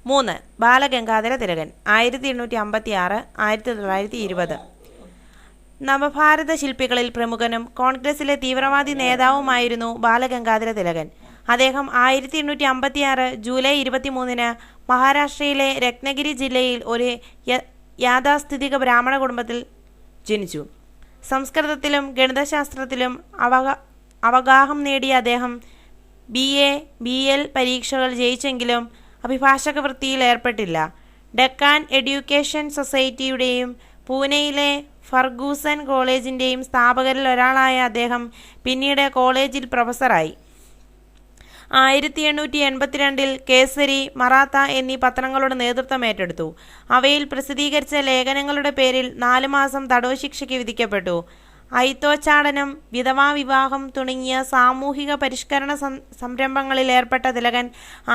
3. ബാലഗംഗാധര തിലകൻ 1856-1920. നവഭാരത ശില്പികളിൽ പ്രമുഖനും കോൺഗ്രസിലെ തീവ്രവാദി നേതാവുമായിരുന്നു ബാലഗംഗാധര തിലകൻ. അദ്ദേഹം 1856 ജൂലൈ 23 മഹാരാഷ്ട്രയിലെ രത്നഗിരി ജില്ലയിൽ ഒരു യാഥാസ്ഥിതിക ബ്രാഹ്മണ കുടുംബത്തിൽ ജനിച്ചു. സംസ്കൃതത്തിലും ഗണിതശാസ്ത്രത്തിലും അവഗാഹം നേടിയ അദ്ദേഹം BA, BL പരീക്ഷകൾ ജയിച്ചെങ്കിലും അഭിഭാഷക വൃത്തിയിൽ ഏർപ്പെട്ടില്ല. ഡെക്കാൻ എഡ്യൂക്കേഷൻ സൊസൈറ്റിയുടെയും പൂനെയിലെ ഫർഗൂസൺ കോളേജിൻ്റെയും സ്ഥാപകരിൽ ഒരാളായ അദ്ദേഹം പിന്നീട് കോളേജിൽ പ്രൊഫസറായി. 1882 കേസരി, മറാത്ത എന്നീ പത്രങ്ങളുടെ നേതൃത്വം ഏറ്റെടുത്തു. അവയിൽ പ്രസിദ്ധീകരിച്ച ലേഖനങ്ങളുടെ പേരിൽ 4 മാസം തടവ് ശിക്ഷയ്ക്ക് വിധിക്കപ്പെട്ടു. അയിത്തോച്ചാടനം, വിധവാ വിവാഹം തുടങ്ങിയ സാമൂഹിക പരിഷ്കരണ സംരംഭങ്ങളിൽ ഏർപ്പെട്ട തിലകൻ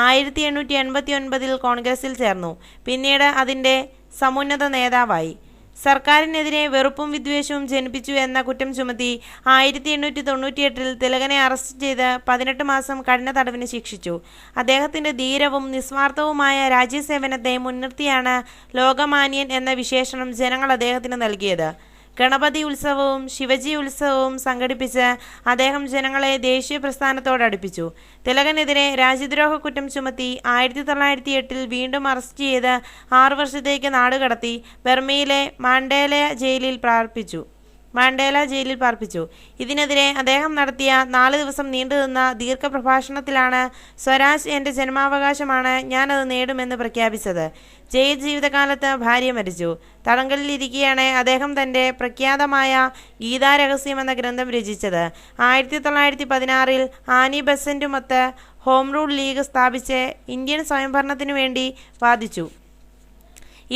1889 കോൺഗ്രസിൽ ചേർന്നു. പിന്നീട് അതിൻ്റെ സമുന്നത നേതാവായി. സർക്കാരിനെതിരെ വെറുപ്പും വിദ്വേഷവും ജനിപ്പിച്ചു എന്ന കുറ്റം ചുമത്തി 1898 തിലകനെ അറസ്റ്റ് ചെയ്ത് 18 മാസം കഠിന തടവിന് ശിക്ഷിച്ചു. അദ്ദേഹത്തിൻ്റെ ധീരവും നിസ്വാർത്ഥവുമായ രാജ്യസേവനത്തെ മുൻനിർത്തിയാണ് ലോകമാന്യൻ എന്ന വിശേഷണം ജനങ്ങൾ അദ്ദേഹത്തിന് നൽകിയത്. ഗണപതി ഉത്സവവും ശിവജി ഉത്സവവും സംഘടിപ്പിച്ച് അദ്ദേഹം ജനങ്ങളെ ദേശീയ പ്രസ്ഥാനത്തോടടുപ്പിച്ചു. തിലകനെതിരെ രാജ്യദ്രോഹ കുറ്റം ചുമത്തി 1908 വീണ്ടും അറസ്റ്റ് ചെയ്ത് 6 വർഷത്തേക്ക് നാടുകടത്തി ബർമയിലെ മാണ്ടേല ജയിലിൽ പാർപ്പിച്ചു. ഇതിനെതിരെ അദ്ദേഹം നടത്തിയ 4 ദിവസം നീണ്ടുനിന്ന ദീർഘപ്രഭാഷണത്തിലാണ് സ്വരാജ് എൻ്റെ ജന്മാവകാശമാണ്, ഞാനത് നേടുമെന്ന് പ്രഖ്യാപിച്ചത്. ജയിൽ ജീവിതകാലത്ത് ഭാര്യ മരിച്ചു. തടങ്കലിലിരിക്കെയാണ് അദ്ദേഹം തൻ്റെ പ്രഖ്യാതമായ ഗീതാരഹസ്യം എന്ന ഗ്രന്ഥം രചിച്ചത്. 1916 ആനി ബസന്റുമൊത്ത് ഹോം റൂൾ ലീഗ് സ്ഥാപിച്ച് ഇന്ത്യൻ സ്വയംഭരണത്തിനു വേണ്ടി വാദിച്ചു.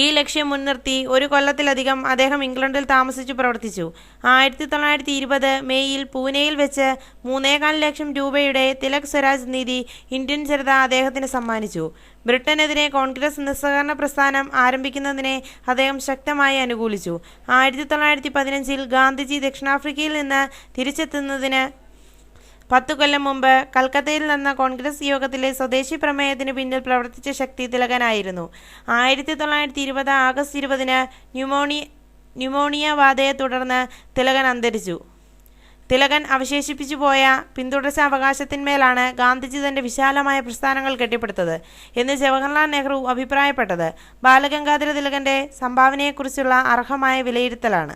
ഈ ലക്ഷ്യം മുൻനിർത്തി 1 കൊല്ലത്തിലധികം അദ്ദേഹം ഇംഗ്ലണ്ടിൽ താമസിച്ചു പ്രവർത്തിച്ചു. 1920 മെയ്യിൽ പൂനെയിൽ വെച്ച് 3.25 ലക്ഷം രൂപയുടെ തിലക് സ്വരാജ് നിധി ഇന്ത്യൻ ജനത അദ്ദേഹത്തിന് സമ്മാനിച്ചു. ബ്രിട്ടനെതിരെ കോൺഗ്രസ് നിസ്സഹകരണ പ്രസ്ഥാനം ആരംഭിക്കുന്നതിനെ അദ്ദേഹം ശക്തമായി അനുകൂലിച്ചു. 1915 ഗാന്ധിജി ദക്ഷിണാഫ്രിക്കയിൽ നിന്ന് തിരിച്ചെത്തുന്നതിന് 10 കൊല്ലം മുമ്പ് കൽക്കത്തയിൽ നടന്ന കോൺഗ്രസ് യോഗത്തിലെ സ്വദേശി പ്രമേയത്തിന് പിന്നിൽ പ്രവർത്തിച്ച ശക്തി തിലകനായിരുന്നു. 1920 ആഗസ്റ്റ് 20 ന്യൂമോണിയ ബാധയെ തുടർന്ന് തിലകൻ അന്തരിച്ചു. തിലകൻ അവശേഷിപ്പിച്ചു പോയ പിന്തുടർച്ച അവകാശത്തിന്മേലാണ് ഗാന്ധിജി തൻ്റെ വിശാലമായ പ്രസ്ഥാനങ്ങൾ കെട്ടിപ്പടുത്തത് എന്ന് ജവഹർലാൽ നെഹ്റു അഭിപ്രായപ്പെട്ടത് ബാലഗംഗാധര തിലകൻ്റെ സംഭാവനയെക്കുറിച്ചുള്ള അർഹമായ വിലയിരുത്തലാണ്.